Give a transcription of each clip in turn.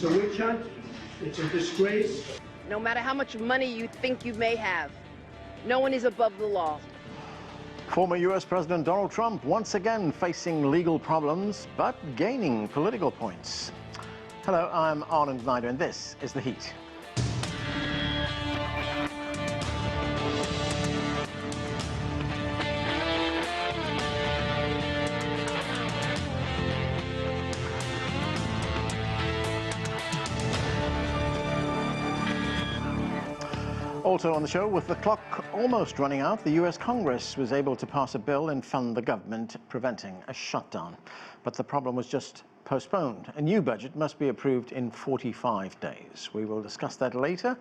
It's a witch hunt. It's a disgrace. No matter how much money you think you may have, no one is above the law. Former U.S. President Donald Trump once again facing legal problems, but gaining political points. Hello, I'm Arnold Snyder, and this is The Heat. Also on the show, with the clock almost running out, the U.S. Congress was able to pass a bill and fund the government, preventing a shutdown. But the problem was just postponed. A new budget must be approved in 45 days. We will discuss that later.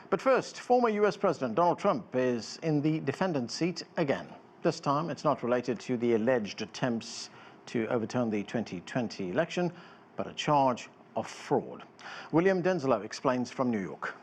But first, former U.S. President Donald Trump is in the defendant's seat again. This time, it's not related to the alleged attempts to overturn the 2020 election, but a charge of fraud. William Denzelo explains from New York.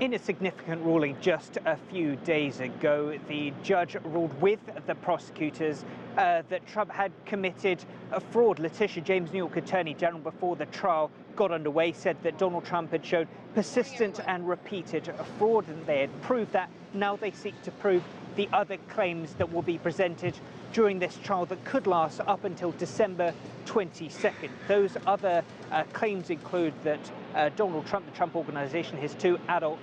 In a significant ruling just a few days ago, the judge ruled with the prosecutors that Trump had committed a fraud. Letitia James, New York Attorney General, before the trial got underway, said that Donald Trump had shown persistent and repeated fraud, and they had proved that. Now they seek to prove the other claims that will be presented during this trial that could last up until December 22nd. Those other claims include that Donald Trump, the Trump Organization, his two adult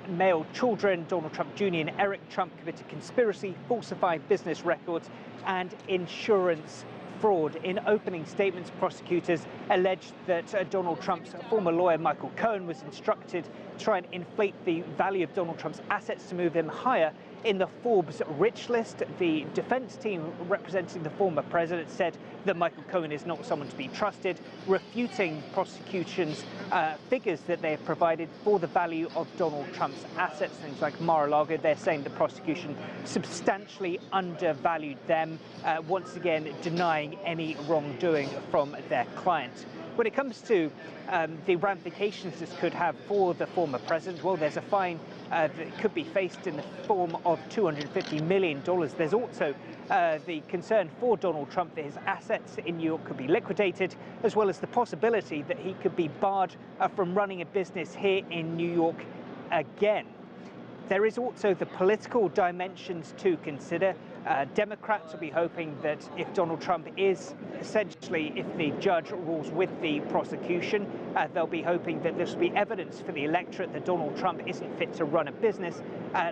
male children, Donald Trump Jr. and Eric Trump, committed conspiracy, falsified business records, and insurance fraud. In opening statements, prosecutors alleged that Donald Trump's former lawyer, Michael Cohen, was instructed to try and inflate the value of Donald Trump's assets to move him higher in the Forbes rich list. The defense team representing the former president said that Michael Cohen is not someone to be trusted, refuting prosecution's figures that they have provided for the value of Donald Trump's assets, things like Mar-a-Lago. They're saying the prosecution substantially undervalued them, once again denying any wrongdoing from their client. When it comes to the ramifications this could have for the former president, well, there's a fine that could be faced in the form of $250 million. There's also the concern for Donald Trump that his assets in New York could be liquidated, as well as the possibility that he could be barred from running a business here in New York again. There is also the political dimensions to consider. Democrats will be hoping that if Donald Trump is essentially, if the judge rules with the prosecution, they'll be hoping that this will be evidence for the electorate that Donald Trump isn't fit to run a business,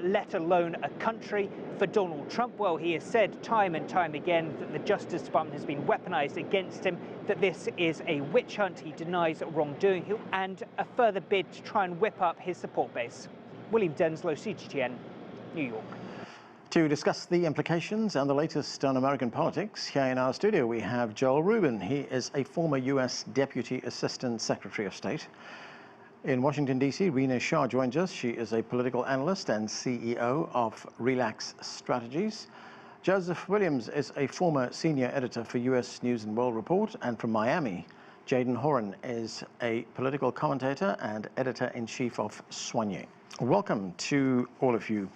let alone a country. For Donald Trump, well, he has said time and time again that the Justice Department has been weaponized against him, that this is a witch hunt. He denies wrongdoing, and a further bid to try and whip up his support base. William Denzelo, CGTN, New York. To discuss the implications and the latest on American politics, here in our studio we have Joel Rubin. He is a former U.S. Deputy Assistant Secretary of State. In Washington, D.C., Rina Shah joins us. She is a political analyst and CEO of Rilax Strategies. Joseph Williams is a former senior editor for U.S. News and World Report. And from Miami, Jadan Horyn is a political commentator and editor-in-chief of Soigné. Welcome to all of you.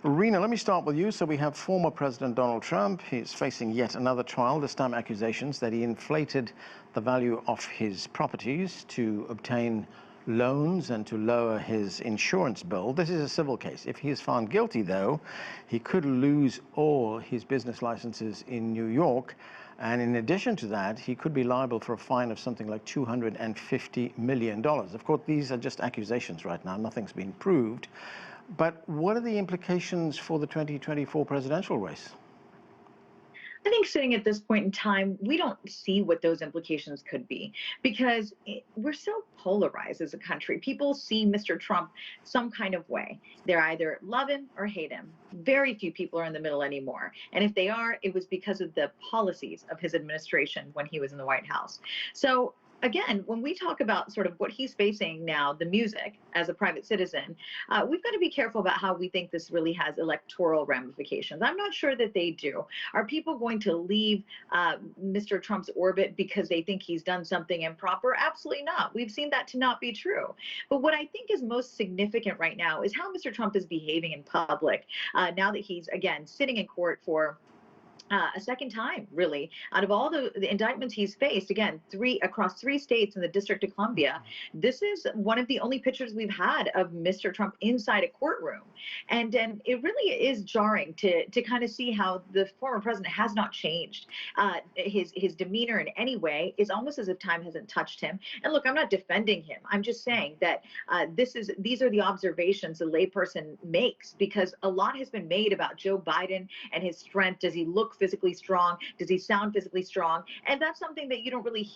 Rina, let me start with you. So we have former President Donald Trump. He's facing yet another trial, this time accusations that he inflated the value of his properties to obtain loans and to lower his insurance bill. This is a civil case. If he is found guilty, though, he could lose all his business licenses in New York. And in addition to that, he could be liable for a fine of something like $250 million. Of course, these are just accusations right now. Nothing's been proved. But what are the implications for the 2024 presidential race? I think sitting at this point in time, we don't see what those implications could be, because we're so polarized as a country. People see Mr. Trump some kind of way. They're either love him or hate him. Very few people are in the middle anymore. And if they are, it was because of the policies of his administration when he was in the White House. So again, when we talk about sort of what he's facing now, the music as a private citizen, we've got to be careful about how we think this really has electoral ramifications. I'm not sure that they do. Are people going to leave Mr. Trump's orbit because they think he's done something improper? Absolutely not. We've seen that to not be true. But what I think is most significant right now is how Mr. Trump is behaving in public now that he's, again, sitting in court for a second time, really, out of all the indictments he's faced, again, across 3 states in the District of Columbia. This is one of the only pictures we've had of Mr. Trump inside a courtroom. And it really is jarring to kind of see how the former president has not changed. His demeanor in any way is almost as if time hasn't touched him. And look, I'm not defending him. I'm just saying that these are the observations a layperson makes, because a lot has been made about Joe Biden and his strength. Does he look physically strong? Does he sound physically strong? And that's something that you don't really,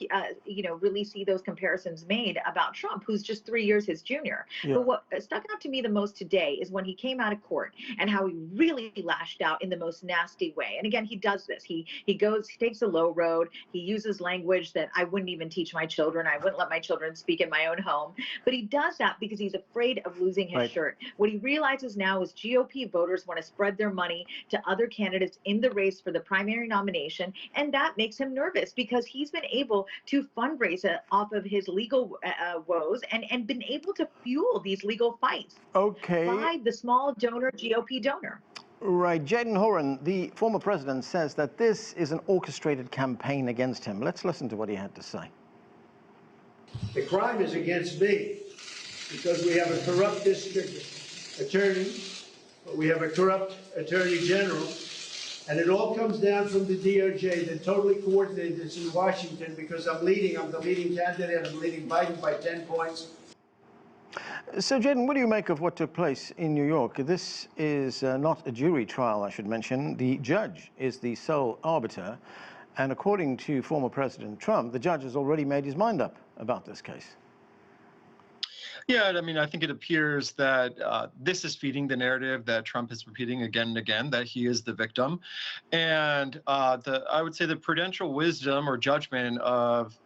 really see those comparisons made about Trump, who's just 3 years his junior. Yeah. But what stuck out to me the most today is when he came out of court and how he really lashed out in the most nasty way. And again, he does this. He takes the low road. He uses language that I wouldn't even teach my children. I wouldn't let my children speak in my own home. But he does that because he's afraid of losing his shirt. What he realizes now is GOP voters want to spread their money to other candidates in the race for the primary nomination, and that makes him nervous because he's been able to fundraise off of his legal woes and been able to fuel these legal fights by the small donor, GOP donor. Right. Jadan Horyn, the former president, says that this is an orchestrated campaign against him. Let's listen to what he had to say. The crime is against me because we have a corrupt district attorney, we have a corrupt attorney general, and it all comes down from the DOJ that totally coordinated this in Washington because I'm the leading candidate, I'm leading Biden by 10 points. So, Jadan, what do you make of what took place in New York? This is not a jury trial, I should mention. The judge is the sole arbiter. And according to former President Trump, the judge has already made his mind up about this case. Yeah, I mean, I think it appears that this is feeding the narrative that Trump is repeating again and again, that he is the victim. And I would say the prudential wisdom or judgment of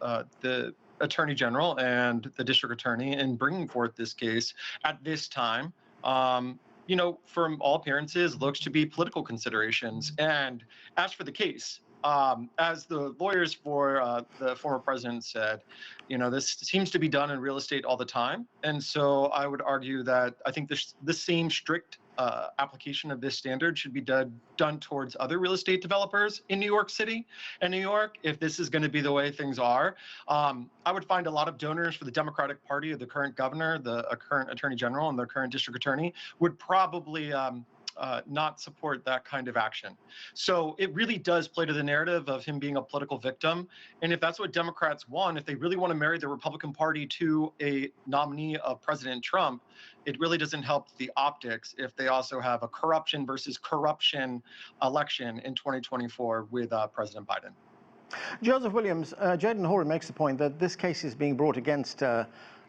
the Attorney General and the District Attorney in bringing forth this case at this time, from all appearances, looks to be political considerations. And as for the case, as the lawyers for the former president said, this seems to be done in real estate all the time. And so I would argue that I think the same strict application of this standard should be done towards other real estate developers in New York City and New York. If this is going to be the way things are, I would find a lot of donors for the Democratic Party of the current governor, the current attorney general, and the current district attorney would probably not support that kind of action. So it really does play to the narrative of him being a political victim. And if that's what Democrats want, if they really want to marry the Republican Party to a nominee of President Trump, it really doesn't help the optics if they also have a corruption versus corruption election in 2024 with President Biden. Joseph Williams, Jadan Horyn makes the point that this case is being brought against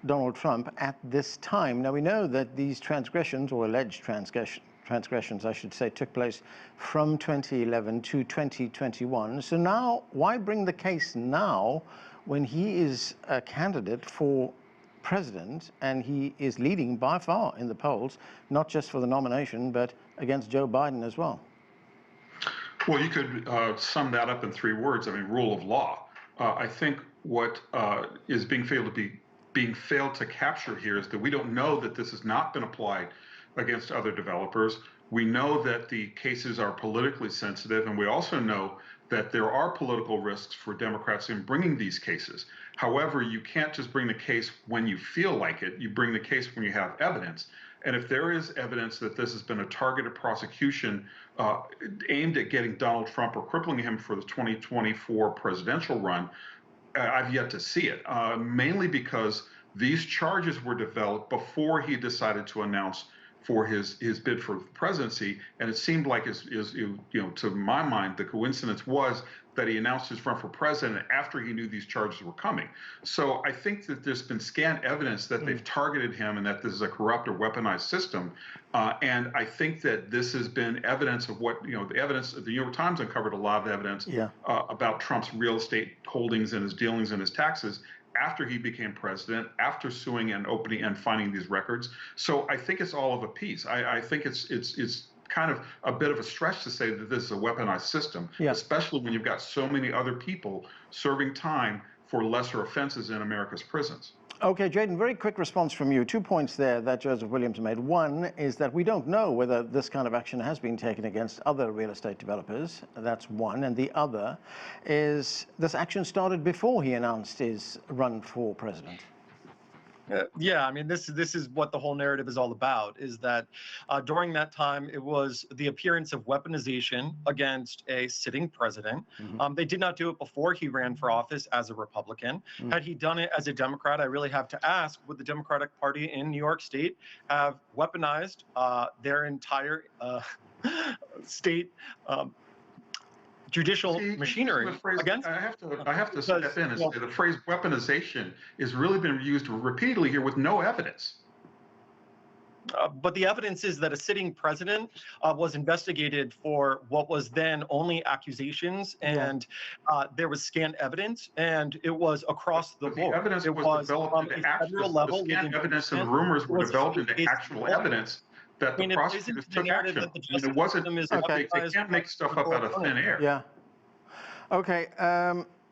Donald Trump at this time. Now, we know that these transgressions, or alleged transgressions, I should say, took place from 2011 to 2021. So now, why bring the case now when he is a candidate for president and he is leading by far in the polls, not just for the nomination, but against Joe Biden as well? Well, you could sum that up in 3 words. I mean, rule of law. I think what is being failed to capture here is that we don't know that this has not been applied against other developers. We know that the cases are politically sensitive, and we also know that there are political risks for Democrats in bringing these cases. However, you can't just bring the case when you feel like it. You bring the case when you have evidence. And if there is evidence that this has been a targeted prosecution aimed at getting Donald Trump or crippling him for the 2024 presidential run, I've yet to see it, mainly because these charges were developed before he decided to announce for his bid for the presidency, and it seemed like, to my mind, the coincidence was that he announced his run for president after he knew these charges were coming. So I think that there's been scant evidence that they've targeted him and that this is a corrupt or weaponized system. And I think that this has been evidence of what, the evidence, the New York Times uncovered a lot of evidence about Trump's real estate holdings and his dealings and his taxes after he became president, after suing and opening and finding these records. So I think it's all of a piece. I think it's kind of a bit of a stretch to say that this is a weaponized system, especially when you've got so many other people serving time for lesser offenses in America's prisons. Okay, Jadan, very quick response from you. 2 points there that Joseph Williams made. One is that we don't know whether this kind of action has been taken against other real estate developers. That's one. And the other is this action started before he announced his run for president. Yeah, I mean, this is what the whole narrative is all about, is that during that time, it was the appearance of weaponization against a sitting president. They did not do it before he ran for office as a Republican. Had he done it as a Democrat, I really have to ask, would the Democratic Party in New York State have weaponized their entire state judicial machinery against? I have to step in and say the phrase weaponization has really been used repeatedly here with no evidence. But the evidence is that a sitting president was investigated for what was then only accusations, and there was scant evidence, and it was across the board. The evidence was developed into actual level. The scant evidence and rumors were developed into actual evidence that the prosecutors took action. And it wasn't, they can't make stuff up out of thin air. Yeah. Okay,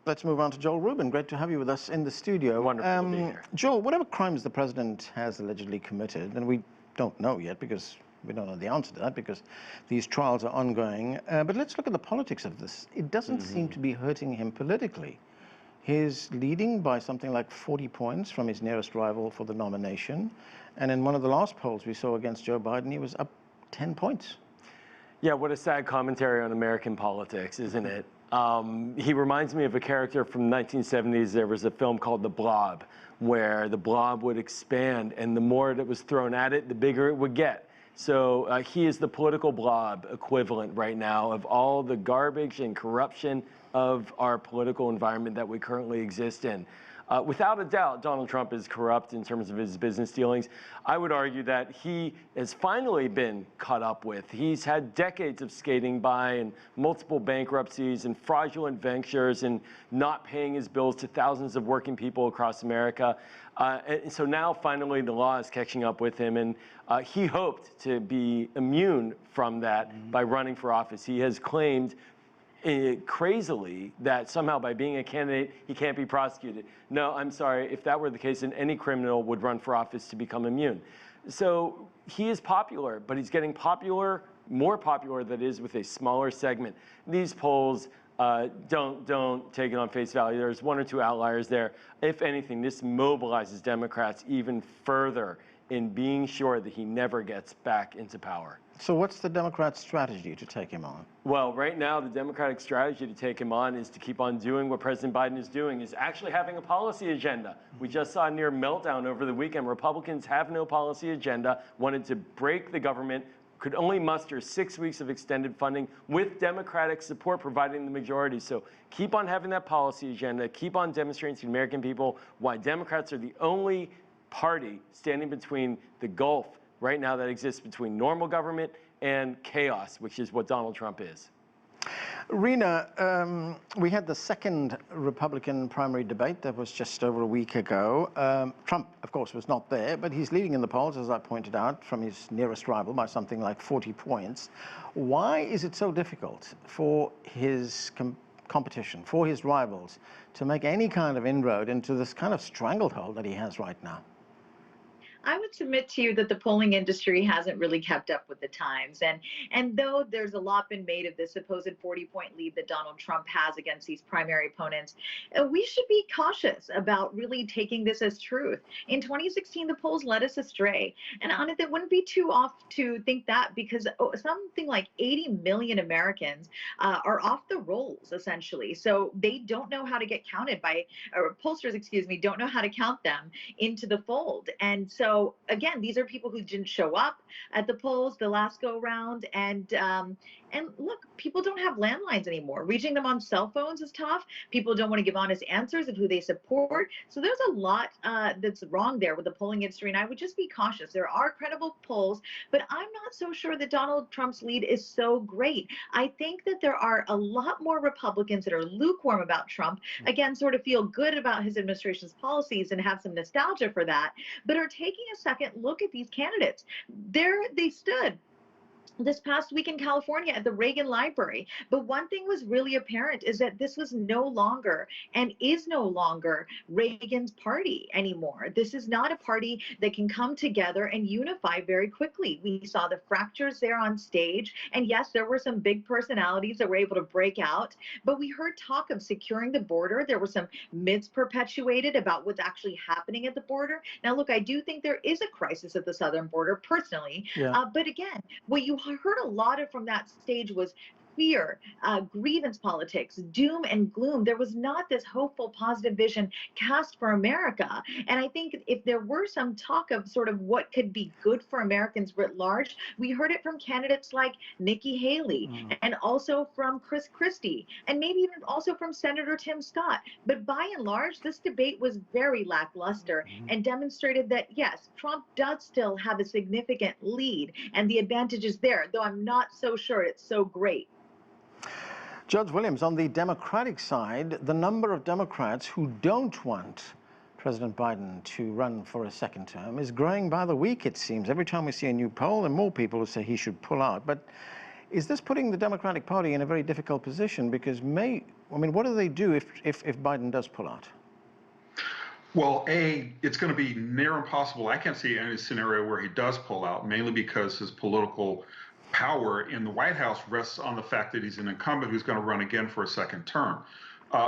let's move on to Joel Rubin. Great to have you with us in the studio. Wonderful to be here. Joel, whatever crimes the president has allegedly committed, and we don't know yet because we don't know the answer to that because these trials are ongoing, but let's look at the politics of this. It doesn't seem to be hurting him politically. He's leading by something like 40 points from his nearest rival for the nomination. And in one of the last polls we saw against Joe Biden, he was up 10 points. Yeah, what a sad commentary on American politics, isn't it? He reminds me of a character from the 1970s. There was a film called The Blob, where the blob would expand, and the more that was thrown at it, the bigger it would get. So he is the political blob equivalent right now of all the garbage and corruption of our political environment that we currently exist in. Without a doubt, Donald Trump is corrupt in terms of his business dealings. I would argue that he has finally been caught up with. He's had decades of skating by and multiple bankruptcies and fraudulent ventures and not paying his bills to thousands of working people across America. And so now finally the law is catching up with him, and he hoped to be immune from that by running for office. He has claimed crazily that somehow by being a candidate he can't be prosecuted. No, I'm sorry, if that were the case, then any criminal would run for office to become immune. So he is popular, but he's getting popular, more popular that is with a smaller segment. These polls don't take it on face value. There's one or two outliers there. If anything, this mobilizes Democrats even further in being sure that he never gets back into power. So what's the Democrat strategy to take him on? Well, right now, the Democratic strategy to take him on is to keep on doing what President Biden is doing, is actually having a policy agenda. We just saw a near meltdown over the weekend. Republicans have no policy agenda, wanted to break the government, could only muster 6 weeks of extended funding with Democratic support providing the majority. So keep on having that policy agenda, keep on demonstrating to the American people why Democrats are the only party standing between the gulf right now that exists between normal government and chaos, which is what Donald Trump is. Rina, we had the second Republican primary debate that was just over a week ago. Trump, of course, was not there, but he's leading in the polls, as I pointed out, from his nearest rival by something like 40 points. Why is it so difficult for his competition, for his rivals, to make any kind of inroad into this kind of stranglehold that he has right now? I would submit to you that the polling industry hasn't really kept up with the times. And though there's a lot been made of the supposed 40-point lead that Donald Trump has against these primary opponents, we should be cautious about really taking this as truth. In 2016, the polls led us astray. And on it, that wouldn't be too off to think that, because something like 80 million Americans are off the rolls, essentially. So they don't know how to get counted by, or pollsters, excuse me, don't know how to count them into the fold. And so again, these are people who didn't show up at the polls the last go round, and look, people don't have landlines anymore. Reaching them on cell phones is tough. People don't want to give honest answers of who they support. So there's a lot that's wrong there with the polling industry, and I would just be cautious. There are credible polls, but I'm not so sure that Donald Trump's lead is so great. I think that there are a lot more Republicans that are lukewarm about Trump, again, sort of feel good about his administration's policies and have some nostalgia for that, but are taking a second look at these candidates. They stood this past week in California at the Reagan Library. But one thing was really apparent is that this was no longer and is no longer Reagan's party anymore. This is not a party that can come together and unify very quickly. We saw the fractures there on stage. And yes, there were some big personalities that were able to break out, but we heard talk of securing the border. There were some myths perpetuated about what's actually happening at the border. Now, look, I do think there is a crisis at the southern border personally. But again, what you heard a lot of from that stage was fear, grievance politics, doom and gloom. There was not this hopeful, positive vision cast for America. And I think if there were some talk of sort of what could be good for Americans writ large, we heard it from candidates like Nikki Haley and also from Chris Christie and maybe even also from Senator Tim Scott. But by and large, this debate was very lackluster and demonstrated that, yes, Trump does still have a significant lead and the advantage is there, though I'm not so sure it's so great. Judge Williams, on the Democratic side, the number of Democrats who don't want President Biden to run for a second term is growing by the week, it seems. Every time we see a new poll, there are more people who say he should pull out. But is this putting the Democratic Party in a very difficult position? Because what do they do if Biden does pull out? Well, it's going to be near impossible. I can't see any scenario where he does pull out, mainly because his political power in the White House rests on the fact that he's an incumbent who's going to run again for a second term.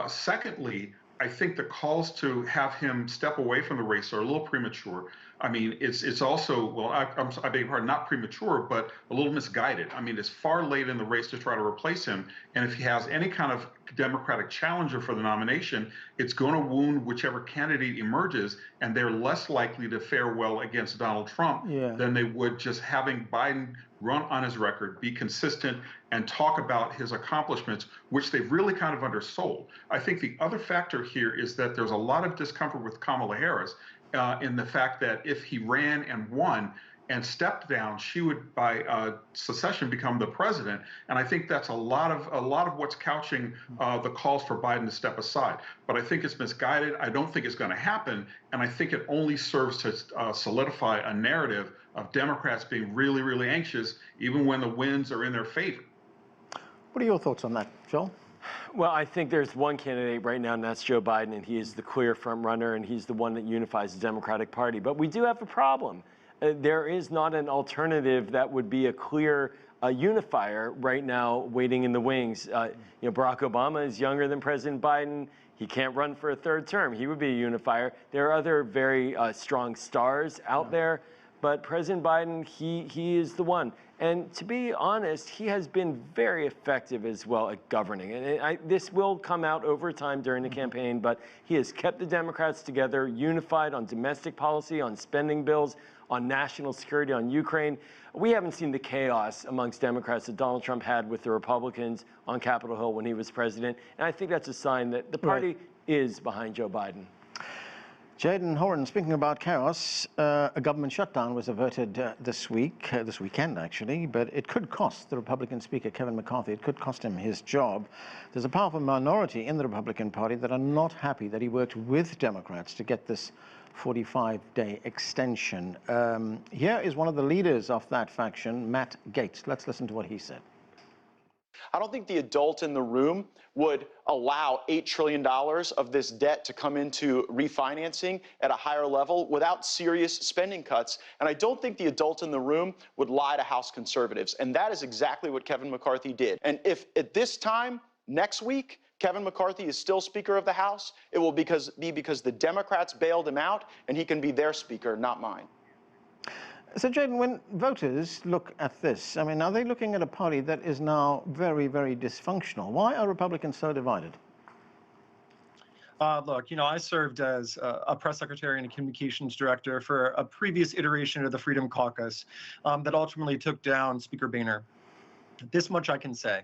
Secondly, I think the calls to have him step away from the race are a little premature. I mean, it's also, well, I beg your pardon, not premature, but a little misguided. I mean, it's far late in the race to try to replace him. And if he has any kind of Democratic challenger for the nomination, it's going to wound whichever candidate emerges, and they're less likely to fare well against Donald Trump than they would just having Biden run on his record, be consistent, and talk about his accomplishments, which they've really kind of undersold. I think the other factor here is that there's a lot of discomfort with Kamala Harris in the fact that if he ran and won and stepped down, she would, by secession, become the president. And I think that's a lot of what's couching the calls for Biden to step aside. But I think it's misguided. I don't think it's going to happen. And I think it only serves to solidify a narrative of Democrats being really, really anxious, even when the winds are in their favor. What are your thoughts on that, Joel? Well, I think there's one candidate right now, and that's Joe Biden, and he is the clear front runner, and he's the one that unifies the Democratic Party. But we do have a problem. There is not an alternative that would be a clear unifier right now waiting in the wings. Barack Obama is younger than President Biden. He can't run for a third term. He would be a unifier. There are other very strong stars out there, but President Biden, he is the one. And to be honest, he has been very effective as well at governing. And this will come out over time during the campaign, but he has kept the Democrats together, unified on domestic policy, on spending bills, on national security, on Ukraine. We haven't seen the chaos amongst Democrats that Donald Trump had with the Republicans on Capitol Hill when he was president. And I think that's a sign that the party is behind Joe Biden. Jadan, Horyn, speaking about chaos, a government shutdown was averted this weekend actually, but it could cost the Republican Speaker, Kevin McCarthy, it could cost him his job. There's a powerful minority in the Republican Party that are not happy that he worked with Democrats to get this 45-day extension. Here is one of the leaders of that faction, Matt Gaetz. Let's listen to what he said. I don't think the adult in the room would allow $8 trillion of this debt to come into refinancing at a higher level without serious spending cuts. And I don't think the adult in the room would lie to House conservatives. And that is exactly what Kevin McCarthy did. And if at this time next week, Kevin McCarthy is still Speaker of the House, it will be because the Democrats bailed him out and he can be their Speaker, not mine. So, Jadan, when voters look at this, I mean, are they looking at a party that is now very, very dysfunctional? Why are Republicans so divided? Look, I served as a press secretary and a communications director for a previous iteration of the Freedom Caucus that ultimately took down Speaker Boehner. This much I can say.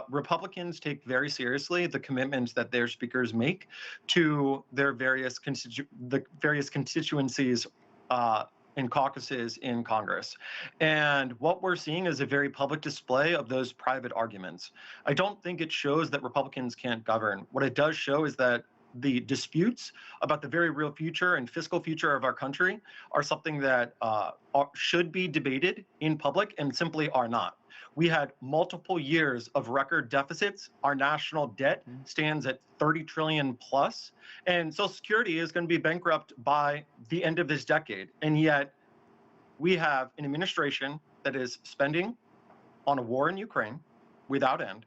Republicans take very seriously the commitments that their speakers make to their various constituencies in caucuses in Congress. And what we're seeing is a very public display of those private arguments. I don't think it shows that Republicans can't govern. What it does show is that the disputes about the very real future and fiscal future of our country are something that should be debated in public and simply are not. We had multiple years of record deficits. Our national debt stands at 30 trillion plus, and Social Security is going to be bankrupt by the end of this decade. And yet we have an administration that is spending on a war in Ukraine without end.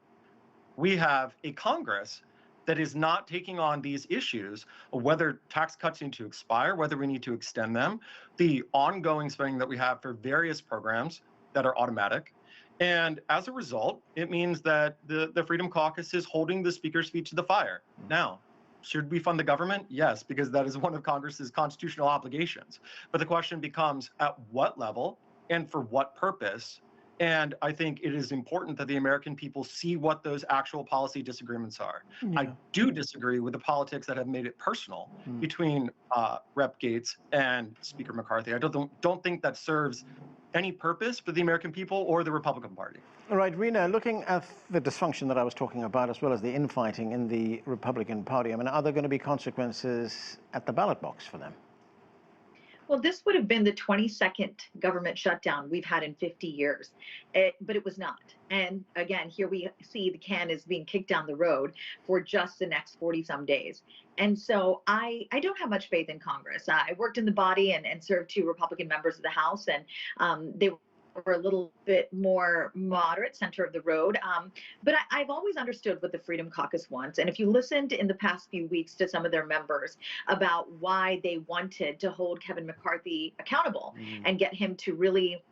We have a Congress that is not taking on these issues, whether tax cuts need to expire, whether we need to extend them, the ongoing spending that we have for various programs that are automatic. And as a result, it means that the Freedom Caucus is holding the Speaker's feet to the fire. Now, should we fund the government? Yes, because that is one of Congress's constitutional obligations. But the question becomes, at what level and for what purpose? And I think it is important that the American people see what those actual policy disagreements are. Yeah. I do disagree with the politics that have made it personal between Rep. Gates and Speaker McCarthy. I don't think that serves any purpose for the American people or the Republican Party. All right, Rina, looking at the dysfunction that I was talking about, as well as the infighting in the Republican Party, I mean, are there going to be consequences at the ballot box for them? Well, this would have been the 22nd government shutdown we've had in 50 years, but it was not. And again, here we see the can is being kicked down the road for just the next 40-some days. And so I don't have much faith in Congress. I worked in the body and served 2 Republican members of the House, and they were a little bit more moderate, center of the road. But I've always understood what the Freedom Caucus wants. And if you listened in the past few weeks to some of their members about why they wanted to hold Kevin McCarthy accountable and get him to really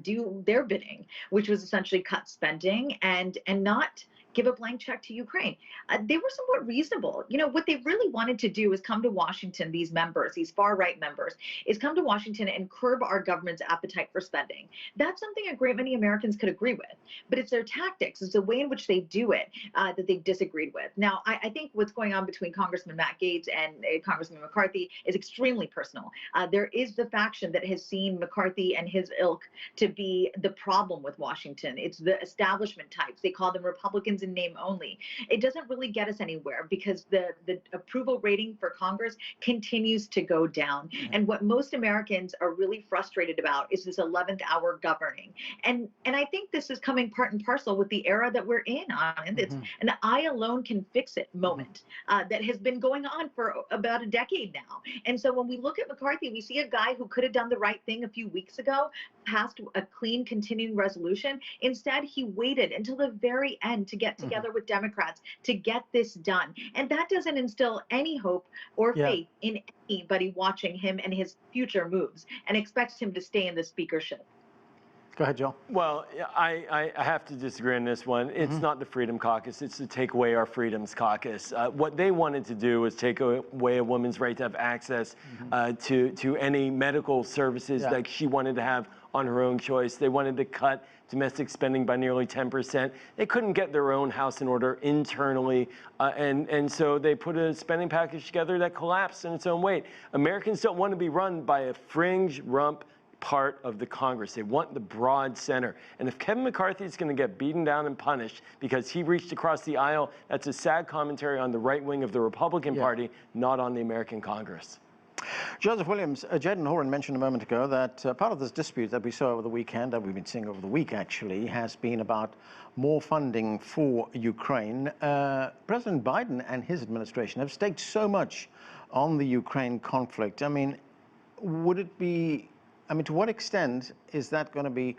do their bidding, which was essentially cut spending and not give a blank check to Ukraine. They were somewhat reasonable. You know, what they really wanted to do is come to Washington, these members, these far-right members, is come to Washington and curb our government's appetite for spending. That's something a great many Americans could agree with, but it's their tactics, it's the way in which they do it that they disagreed with. Now, I think what's going on between Congressman Matt Gaetz and Congressman McCarthy is extremely personal. There is the faction that has seen McCarthy and his ilk to be the problem with Washington. It's the establishment types. They call them Republicans in name only. It doesn't really get us anywhere because the approval rating for Congress continues to go down. And what most Americans are really frustrated about is this 11th hour governing. And I think this is coming part and parcel with the era that we're in on. It's an I alone can fix it moment that has been going on for about a decade now. And so when we look at McCarthy, we see a guy who could have done the right thing a few weeks ago, passed a clean continuing resolution. Instead, he waited until the very end to get together with Democrats to get this done. And that doesn't instill any hope or faith in anybody watching him and his future moves and expects him to stay in the speakership. Go ahead, Joe. Well, I have to disagree on this one. It's not the Freedom Caucus. It's the Take Away Our Freedoms Caucus. What they wanted to do was take away a woman's right to have access to any medical services that she wanted to have on her own choice. They wanted to cut domestic spending by nearly 10%. They couldn't get their own house in order internally, and so they put a spending package together that collapsed in its own weight. Americans don't want to be run by a fringe rump part of the Congress. They want the broad center. And if Kevin McCarthy is going to get beaten down and punished because he reached across the aisle, that's a sad commentary on the right wing of the Republican Party, not on the American Congress. Joseph Williams, Jadan and Horyn mentioned a moment ago that part of this dispute that we saw over the weekend, that we've been seeing over the week actually, has been about more funding for Ukraine. President Biden and his administration have staked so much on the Ukraine conflict. I mean, would it be, I mean, to what extent is that going to be,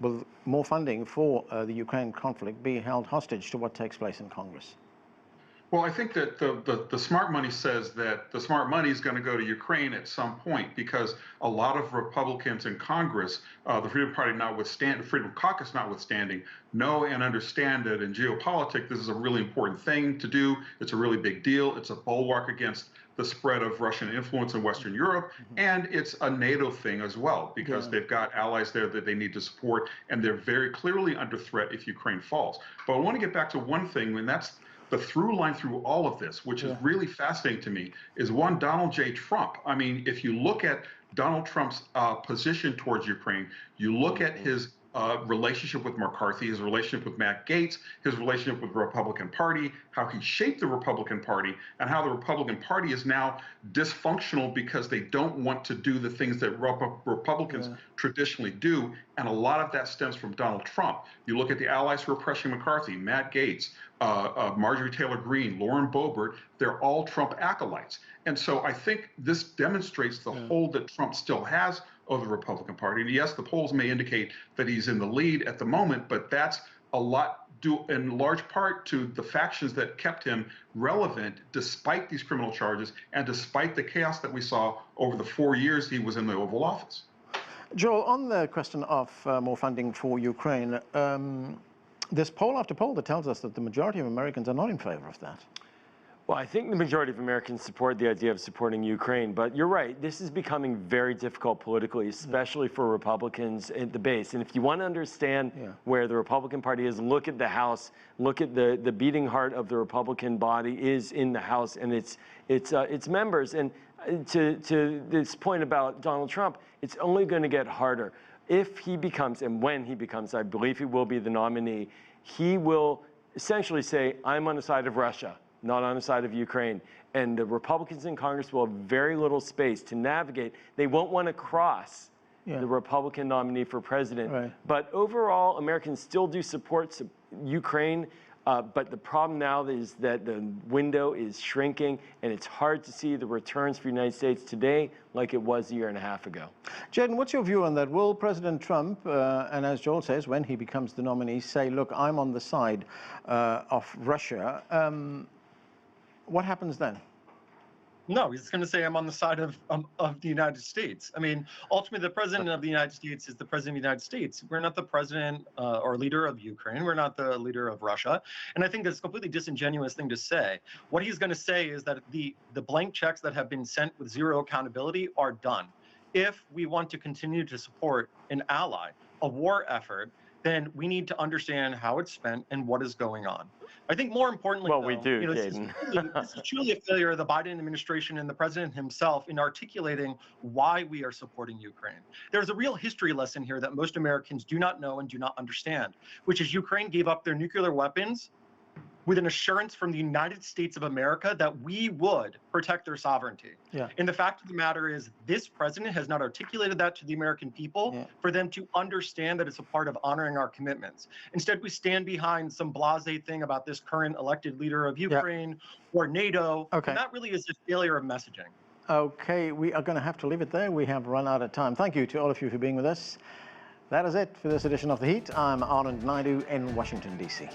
will more funding for the Ukraine conflict be held hostage to what takes place in Congress? Well, I think that the smart money says that the smart money is going to go to Ukraine at some point because a lot of Republicans in Congress, the Freedom Party notwithstanding, the Freedom Caucus notwithstanding, know and understand that in geopolitics, this is a really important thing to do. It's a really big deal. It's a bulwark against the spread of Russian influence in Western Europe, and it's a NATO thing as well because they've got allies there that they need to support, and they're very clearly under threat if Ukraine falls. But I want to get back to one thing, and that's the through line through all of this, which is really fascinating to me, is one, Donald J. Trump. I mean, if you look at Donald Trump's position towards Ukraine, you look at his relationship with McCarthy, his relationship with Matt Gaetz, his relationship with the Republican Party, how he shaped the Republican Party, and how the Republican Party is now dysfunctional because they don't want to do the things that Republicans traditionally do. And a lot of that stems from Donald Trump. You look at the allies who are pressing McCarthy, Matt Gaetz, Marjorie Taylor Greene, Lauren Boebert, they're all Trump acolytes. And so I think this demonstrates the hold that Trump still has of the Republican Party. And yes, the polls may indicate that he's in the lead at the moment, but that's a lot due in large part to the factions that kept him relevant despite these criminal charges and despite the chaos that we saw over the 4 years he was in the Oval Office. Joel, on the question of more funding for Ukraine, there's poll after poll that tells us that the majority of Americans are not in favor of that. Well, I think the majority of Americans support the idea of supporting Ukraine, but you're right, this is becoming very difficult politically, especially for Republicans at the base. And if you want to understand where the Republican Party is, look at the House, look at the beating heart of the Republican body is in the House and its members. And to this point about Donald Trump, it's only going to get harder. If he becomes, and when he becomes, I believe he will be the nominee, he will essentially say, I'm on the side of Russia, not on the side of Ukraine. And the Republicans in Congress will have very little space to navigate. They won't want to cross the Republican nominee for president. Right. But overall, Americans still do support Ukraine. But the problem now is that the window is shrinking, and it's hard to see the returns for the United States today like it was a year and a half ago. Jadan, what's your view on that? Will President Trump, and as Joel says, when he becomes the nominee, say, look, I'm on the side of Russia? What happens then? No, he's going to say I'm on the side of the United States. I mean, ultimately, the president of the United States is the president of the United States. We're not the president or leader of Ukraine. We're not the leader of Russia. And I think that's a completely disingenuous thing to say. What he's going to say is that the blank checks that have been sent with zero accountability are done. If we want to continue to support an ally, a war effort, then we need to understand how it's spent and what is going on. I think more importantly, well, though, we do, this is truly a failure of the Biden administration and the president himself in articulating why we are supporting Ukraine. There's a real history lesson here that most Americans do not know and do not understand, which is Ukraine gave up their nuclear weapons with an assurance from the United States of America that we would protect their sovereignty. Yeah. And the fact of the matter is this president has not articulated that to the American people for them to understand that it's a part of honoring our commitments. Instead, we stand behind some blasé thing about this current elected leader of Ukraine or NATO. Okay. And that really is a failure of messaging. Okay, we are going to have to leave it there. We have run out of time. Thank you to all of you for being with us. That is it for this edition of The Heat. I'm Anand Naidu in Washington, D.C.